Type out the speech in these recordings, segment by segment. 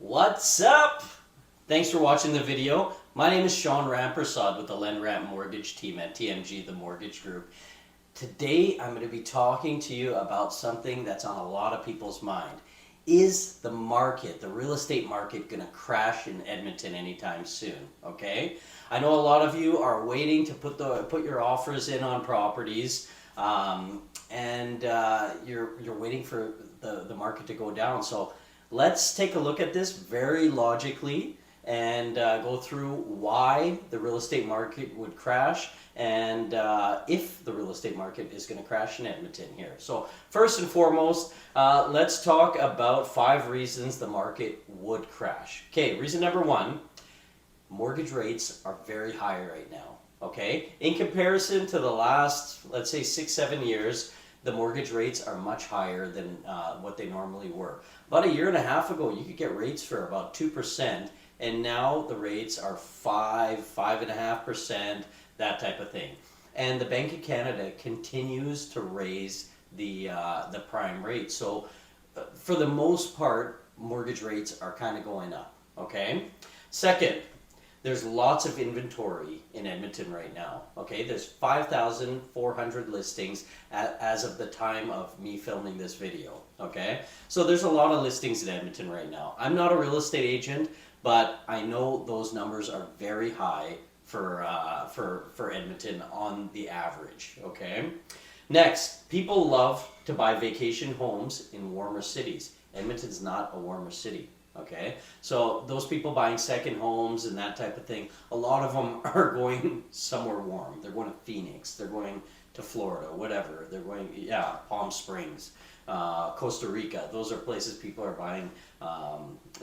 What's up? Thanks for watching the video. My name is Sean Rampersaud with the LendRamp Mortgage team at TMG, the mortgage group. Today I'm going to be talking to you about something that's on a lot of people's mind. Is the market, the real estate market, going to crash in Edmonton anytime soon? Okay, I know a lot of you are waiting to put your offers in on properties, and you're waiting for the market to go down. So let's take a look at this very logically and go through why the real estate market would crash and if the real estate market is going to crash in Edmonton here. So first and foremost, let's talk about 5 reasons the market would crash. Okay, reason number 1, mortgage rates are very high right now. Okay, in comparison to the last, let's say 6-7 years, the mortgage rates are much higher than what they normally were. About a year and a half ago, you could get rates for about 2%, and now the rates are 5.5%, that type of thing. And the Bank of Canada continues to raise the prime rate. So for the most part, mortgage rates are kind of going up. Okay. Second, there's lots of inventory in Edmonton right now. Okay, there's 5,400 listings as of the time of me filming this video. Okay, so there's a lot of listings in Edmonton right now. I'm not a real estate agent, but I know those numbers are very high for Edmonton on the average. Okay, next, people love to buy vacation homes in warmer cities. Edmonton's not a warmer city. Okay, so those people buying second homes and that type of thing, a lot of them are going somewhere warm. They're going to Phoenix, they're going to Florida, whatever. They're going, Palm Springs, Costa Rica. Those are places people are buying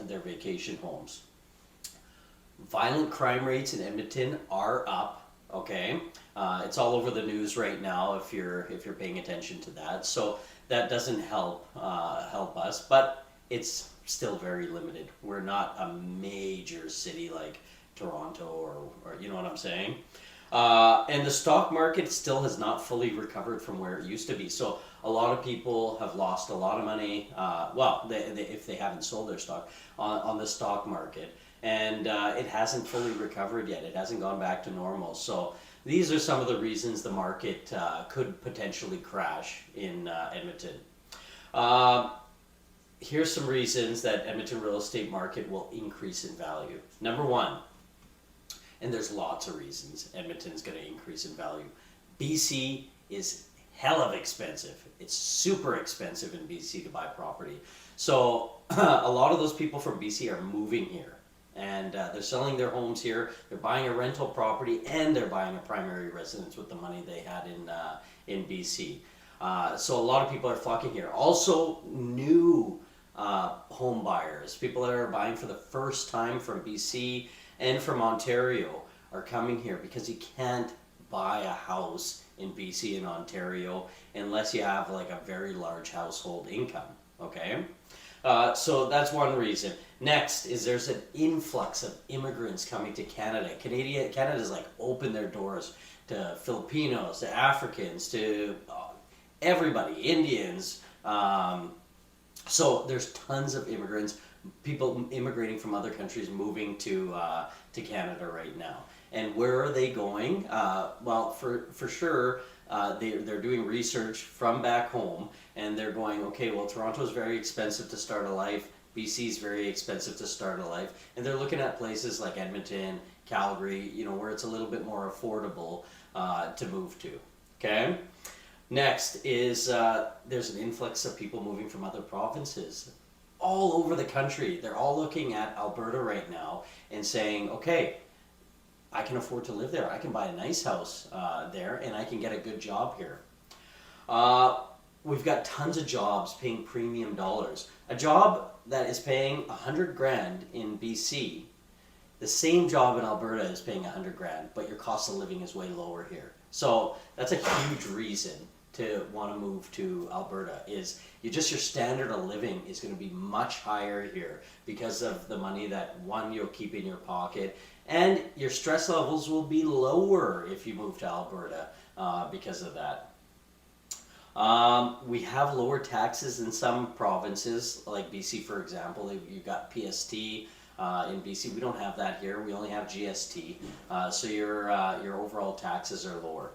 their vacation homes. Violent crime rates in Edmonton are up. Okay, it's all over the news right now if you're paying attention to that. So that doesn't help us, but it's still very limited. We're not a major city like Toronto or you know what I'm saying? And the stock market still has not fully recovered from where it used to be. So a lot of people have lost a lot of money, if they haven't sold their stock on the stock market. And it hasn't fully recovered yet. It hasn't gone back to normal. So these are some of the reasons the market could potentially crash in Edmonton. Here's some reasons that Edmonton real estate market will increase in value. Number 1, and there's lots of reasons Edmonton's going to increase in value. BC is hell of expensive. It's super expensive in BC to buy property. So a lot of those people from BC are moving here, and they're selling their homes here. They're buying a rental property, and they're buying a primary residence with the money they had in BC. So a lot of people are flocking here. Also, new home buyers, people that are buying for the first time from BC and from Ontario are coming here because you can't buy a house in BC and Ontario unless you have like a very large household income. Okay, so that's one reason. Next is there's an influx of immigrants coming to Canada. Canada's like opened their doors to Filipinos, to Africans, to everybody, Indians. So there's tons of immigrants, people immigrating from other countries moving to Canada right now. And where are they going? Well, for sure, they're doing research from back home, and they're going, okay, well, Toronto's very expensive to start a life. BC's very expensive to start a life. And they're looking at places like Edmonton, Calgary, where it's a little bit more affordable to move to. Okay? Next is there's an influx of people moving from other provinces all over the country. They're all looking at Alberta right now and saying, okay, I can afford to live there. I can buy a nice house there, and I can get a good job here. We've got tons of jobs paying premium dollars. A job that is paying $100,000 in BC, the same job in Alberta is paying $100,000, but your cost of living is way lower here. So that's a huge reason to want to move to Alberta. Is your standard of living is going to be much higher here because of the money that, one, you'll keep in your pocket, and your stress levels will be lower if you move to Alberta because of that. We have lower taxes in some provinces, like BC, for example. You've got PST in BC. We don't have that here. We only have GST. So your overall taxes are lower.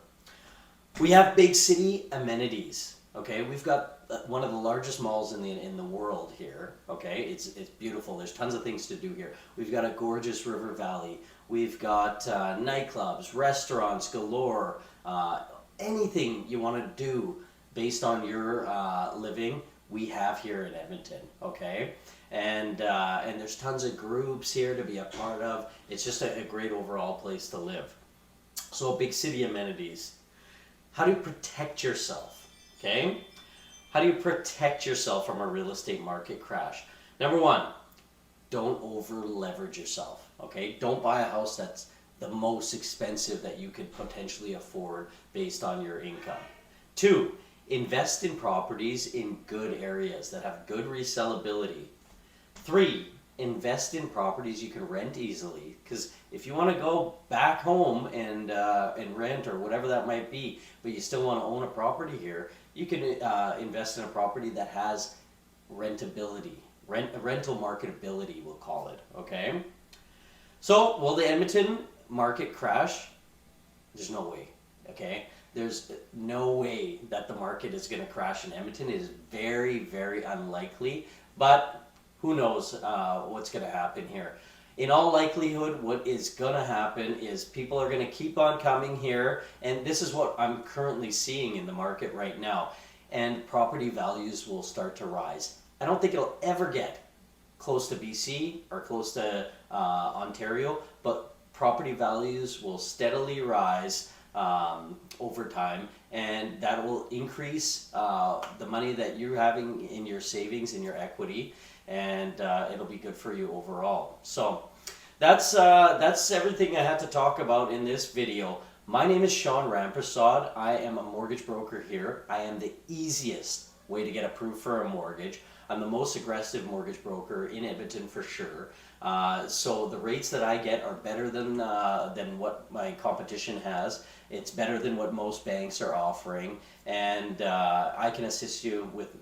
We have big city amenities. Okay, we've got one of the largest malls in the world here. Okay, it's beautiful. There's tons of things to do here. We've got a gorgeous river valley. We've got nightclubs, restaurants galore. Anything you want to do based on your living, we have here in Edmonton. Okay, and there's tons of groups here to be a part of. It's just a great overall place to live. So big city amenities. How do you protect yourself? Okay, how do you protect yourself from a real estate market crash? Number one, don't over leverage yourself. Okay, don't buy a house that's the most expensive that you could potentially afford based on your income. Two, invest in properties in good areas that have good resellability. Three, invest in properties you can rent easily, because if you want to go back home and rent or whatever that might be, but you still want to own a property here, you can invest in a property that has rentability, rental marketability, we'll call it. Okay. So will the Edmonton market crash? There's no way. Okay. There's no way that the market is going to crash in Edmonton. It is very, very unlikely, but who knows what's going to happen here. In all likelihood, what is going to happen is people are going to keep on coming here, and this is what I'm currently seeing in the market right now, and property values will start to rise. I don't think it'll ever get close to BC or close to Ontario, but property values will steadily rise over time, and that will increase the money that you're having in your savings, in your equity, and it'll be good for you overall. So that's everything I had to talk about in this video. My name is Sean Rampersaud. I am a mortgage broker here. I am the easiest way to get approved for a mortgage. I'm the most aggressive mortgage broker in Edmonton for sure. So the rates that I get are better than what my competition has. It's better than what most banks are offering, and I can assist you with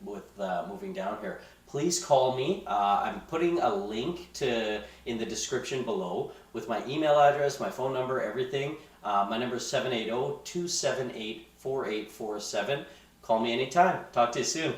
moving down here. Please call me. I'm putting a link in the description below with my email address, my phone number, everything. My number is 780-278-4847. Call me anytime. Talk to you soon.